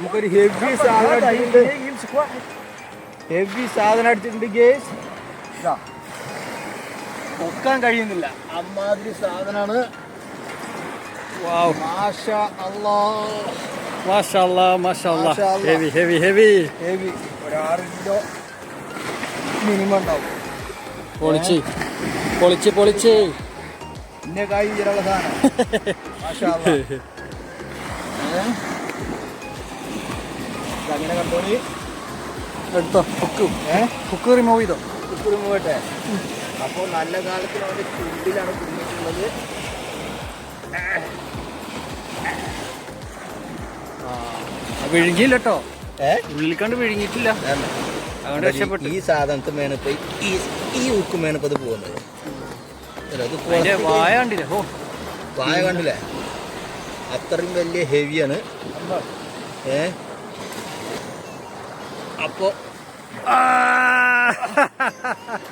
നമുക്കൊരു ഹെവി സാധനം അടിച്ചിട്ടുണ്ട് ഗേസ്. പൊക്കാൻ കഴിയുന്നില്ല, അമ്മാതിരി സാധനമാണ്. മാഷാ അല്ലാഹ്, ഹെവി ഒരു 6 കിലോ മിനിമം ഉണ്ടാവും. പൊളിച്ച് ഇന്നെ കായും ചിലുള്ള സാധനം. മാഷാ അല്ലാഹ്. അങ്ങനെ കണ്ടോളി. എടുത്തോ, കുക്ക് റിമൂവ് ചെയ്തോ. കുക്ക് റിമൂവ് ചെയ്യട്ടെ. അപ്പോൾ നല്ല കാലത്തിന് അവൻ്റെ ചുണ്ടിലാണ് കുടുങ്ങിയിട്ടുള്ളത്. വിഴുങ്ങിയില്ല കേട്ടോ, ഉള്ളിൽ കണ്ട് വിഴുങ്ങിയിട്ടില്ല. അതുകൊണ്ട് രക്ഷപ്പെട്ടു. ഈ സാധനത്തിന് മേനപ്പ് ഈ ഉക്ക് മേനപ്പ് അത് പോകുന്നത്. വായ കണ്ടില്ലേ? വായ കണ്ടില്ലേ? അത്രയും വലിയ ഹെവിയാണ്. അപ്പോ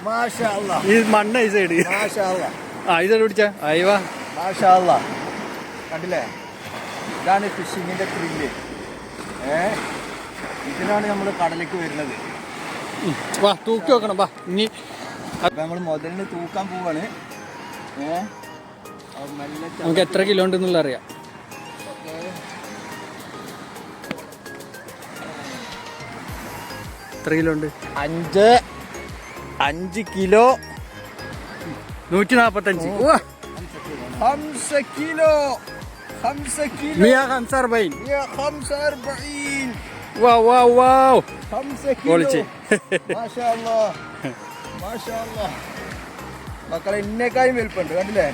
മാഷാ അല്ലാഹ്, ഈ മണ്ണ ഈ സൈഡ്. മാഷാ അല്ലാഹ്. ഈ സൈഡ് പിടിച്ചാ അയവാ. മാഷാ അല്ലാഹ്, കണ്ടില്ലേ? ഇതാണ് ഫിഷിങ്ങിന്റെ ത്രില്ല്. ഇതിനാണ് നമ്മൾ കടലേക്ക് വരുന്നത്. വാ, തൂക്കി വെക്കണം. വാ, ഇനി നമ്മൾ മുതലിന് തൂക്കാൻ പോവാണ്. നമുക്ക് എത്ര കിലോ ഉണ്ടെന്നുള്ള അറിയാം. എത്ര കിലോ ഉണ്ട്? 5 കിലോ 145. 5 കിലോ 145. 145. വാവ് 5 കിലോ. പൊളിച്ച്. മാഷാ അല്ലാഹ്. മക്കളെ ഇന്നേക്കായും വലുപ്പുണ്ട്, കണ്ടില്ലേ?